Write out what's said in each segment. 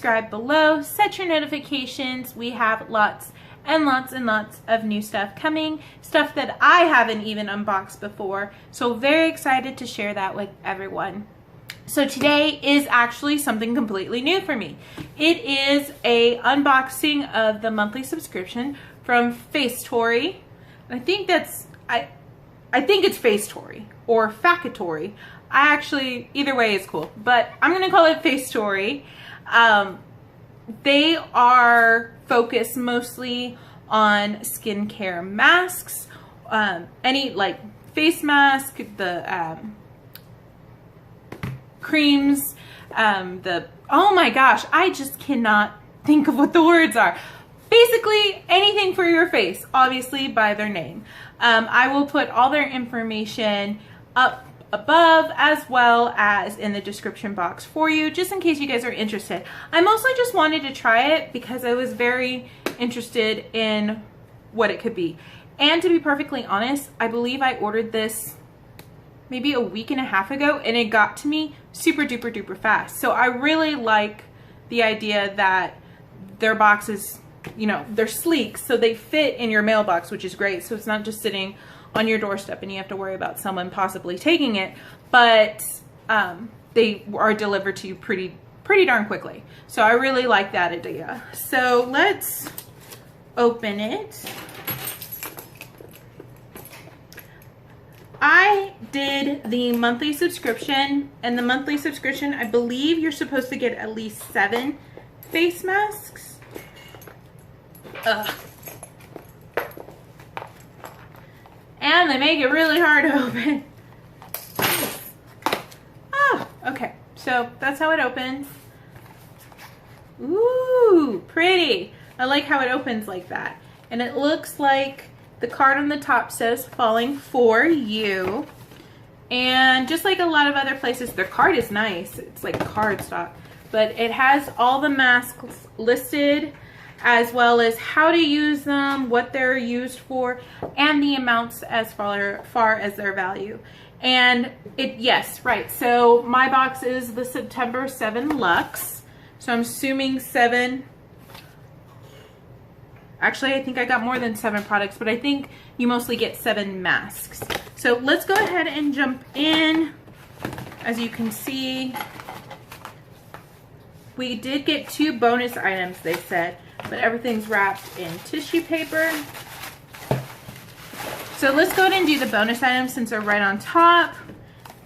subscribe below, set your notifications. We have lots and lots and lots of new stuff coming, stuff that I haven't even unboxed before. So very excited to share that with everyone. So today is actually something completely new for me. It is a unboxing of the monthly subscription from Facetory. I think it's Facetory or Factory. I actually, either way is cool, but I'm gonna call it Facetory. They are focused mostly on skincare masks, any like face mask, the creams, oh my gosh, I just cannot think of what the words are. Basically anything for your face, obviously by their name. I will put all their information up above as well as in the description box for you, just in case you guys are interested. I mostly just wanted to try it because I was very interested in what it could be. And to be perfectly honest, I believe I ordered this maybe a week and a half ago and it got to me super duper duper fast. So I really like the idea that their boxes, you know, they're sleek, so they fit in your mailbox, which is great. So it's not just sitting on your doorstep and you have to worry about someone possibly taking it, but they are delivered to you pretty darn quickly. So I really like that idea. So let's open it. I did the monthly subscription, and the monthly subscription, I believe you're supposed to get at least 7 face masks. Ugh. And they make it really hard to open. Oh, okay. So that's how it opens. Ooh, pretty. I like how it opens like that. And it looks like the card on the top says "Falling for You." And just like a lot of other places, their card is nice. It's like cardstock. But it has all the masks listed, as well as how to use them, what they're used for, and the amounts as far as their value. And yes, right. So my box is the September 7 Luxe. So I'm assuming 7. Actually, I think I got more than 7 products, but I think you mostly get 7 masks. So let's go ahead and jump in. As you can see, we did get 2 bonus items, they said, but everything's wrapped in tissue paper. So let's go ahead and do the bonus items since they're right on top.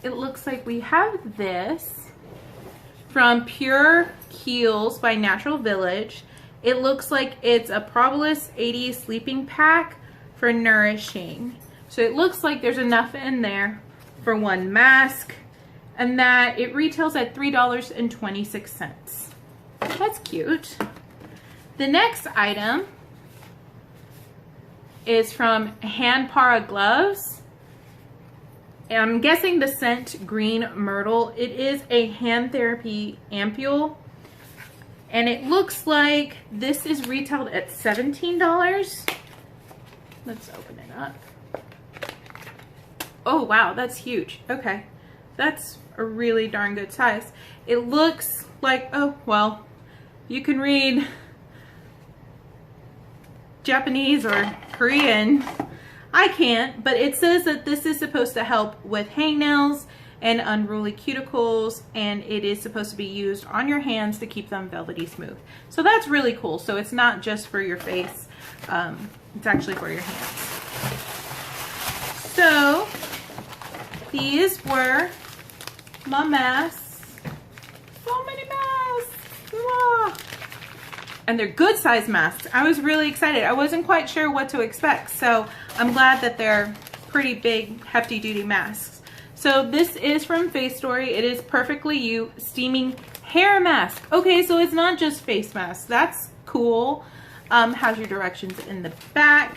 It looks like we have this from Pureheals by Natural Village. It looks like it's a Propolis 80 sleeping pack for nourishing. So it looks like there's enough in there for 1 mask, and that it retails at $3.26. That's cute. The next item is from Handpara gloves. And I'm guessing the scent Green Myrtle. It is a hand therapy ampoule. And it looks like this is retailed at $17. Let's open it up. Oh wow, that's huge. Okay, that's a really darn good size. It looks like, oh well, you can read Japanese or Korean. I can't, but it says that this is supposed to help with hangnails and unruly cuticles, and it is supposed to be used on your hands to keep them velvety smooth. So that's really cool. So it's not just for your face, it's actually for your hands. So these were my masks. So many masks. Wow. And they're good size masks. I was really excited. I wasn't quite sure what to expect, so I'm glad that they're pretty big, hefty duty masks. So this is from Facetory. It is Perfectly You Steaming Hair Mask. Okay, so it's not just face masks. That's cool. Has your directions in the back.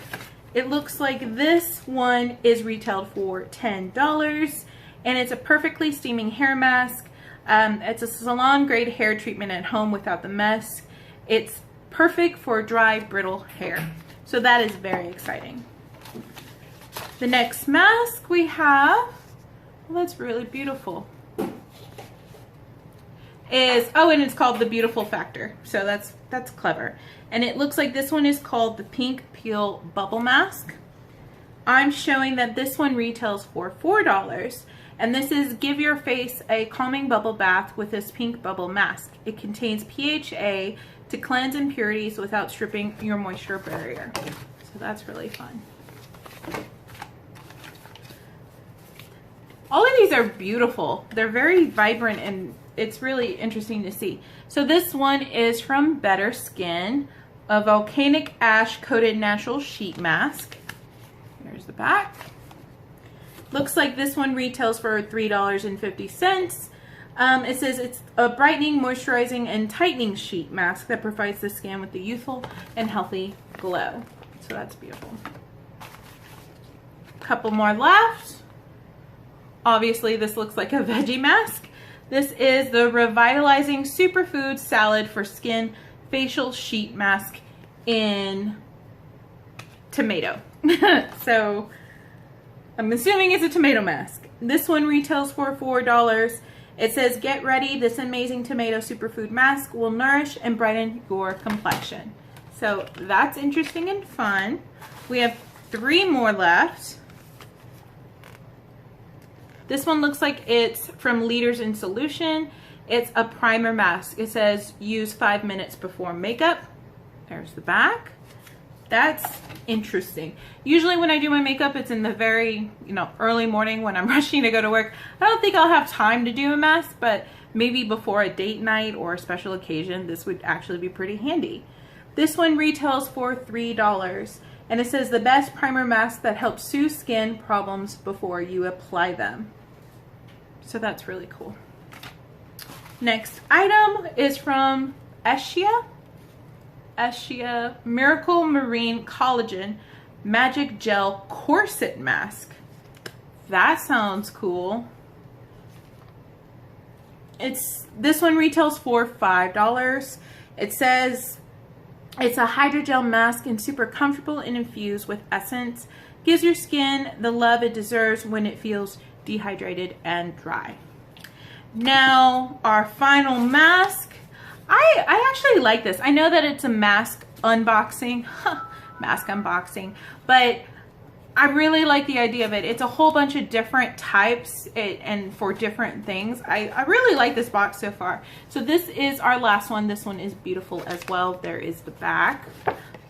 It looks like this one is retailed for $10, and it's a perfectly steaming hair mask. It's a salon grade hair treatment at home without the mess. It's perfect for dry, brittle hair. So that is very exciting. The next mask we have, well, that's really beautiful. is, oh, and it's called the Beautiful Factr. So that's clever. And it looks like this one is called the Pink Peel Bubble Mask. I'm showing that this one retails for $4. And this is give your face a calming bubble bath with this pink bubble mask. It contains PHA to cleanse impurities without stripping your moisture barrier. So that's really fun. All of these are beautiful. They're very vibrant and it's really interesting to see. So this one is from Betterskin, a volcanic ash coated natural sheet mask. There's the back. Looks like this one retails for $3.50. It says it's a brightening, moisturizing, and tightening sheet mask that provides the skin with a youthful and healthy glow. So that's beautiful. Couple more left. Obviously, this looks like a veggie mask. This is the Revitalizing Superfood Salad for Skin Facial Sheet Mask in tomato. So I'm assuming it's a tomato mask. This one retails for $4. It says, get ready, this amazing tomato superfood mask will nourish and brighten your complexion. So that's interesting and fun. We have 3 more left. This one looks like it's from Leaders Insolution. It's a primer mask. It says use 5 minutes before makeup. There's the back. That's interesting. Usually when I do my makeup, it's in the very, early morning when I'm rushing to go to work. I don't think I'll have time to do a mask, but maybe before a date night or a special occasion, this would actually be pretty handy. This one retails for $3, and it says the best primer mask that helps soothe skin problems before you apply them. So that's really cool. Next item is from Ischia. Miracle Marine Collagen Magic Gel Corset Mask. That sounds cool. This one retails for $5. It says it's a hydrogel mask and super comfortable and infused with essence. Gives your skin the love it deserves when it feels dehydrated and dry. Now our final mask. I actually like this. I know that it's a mask unboxing, but I really like the idea of it. It's a whole bunch of different types and for different things. I really like this box so far. So this is our last one. This one is beautiful as well. There is the back.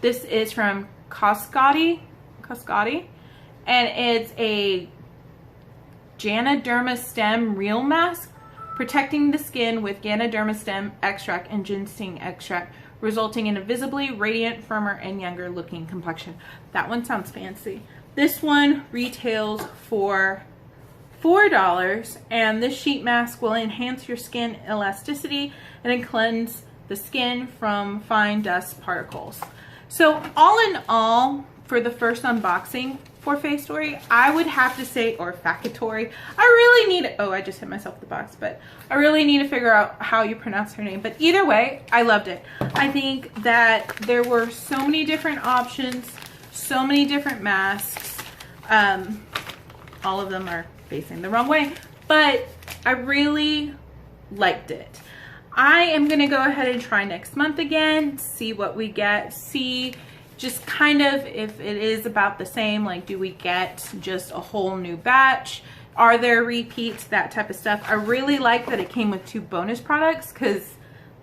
This is from Coscodi, and it's a Ganoderma stem reel mask, protecting the skin with Ganoderma stem extract and ginseng extract, resulting in a visibly radiant, firmer, and younger looking complexion. That one sounds fancy. This one retails for $4, and this sheet mask will enhance your skin elasticity and cleanse the skin from fine dust particles. So all in all, for the first unboxing for Facetory, I would have to say, or Factory, I really need, oh, I just hit myself with the box, but I really need to figure out how you pronounce her name. But either way, I loved it. I think that there were so many different options, so many different masks. All of them are facing the wrong way, but I really liked it. I am gonna go ahead and try next month again, see what we get, see just kind of if it is about the same, like do we get just a whole new batch? Are there repeats? That type of stuff. I really like that it came with 2 bonus products because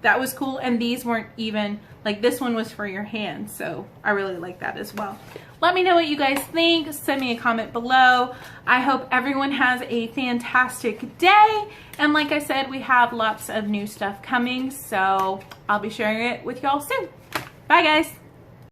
that was cool, and these weren't even, like this one was for your hands, so I really like that as well. Let me know what you guys think. Send me a comment below. I hope everyone has a fantastic day, and like I said, we have lots of new stuff coming, so I'll be sharing it with y'all soon. Bye guys.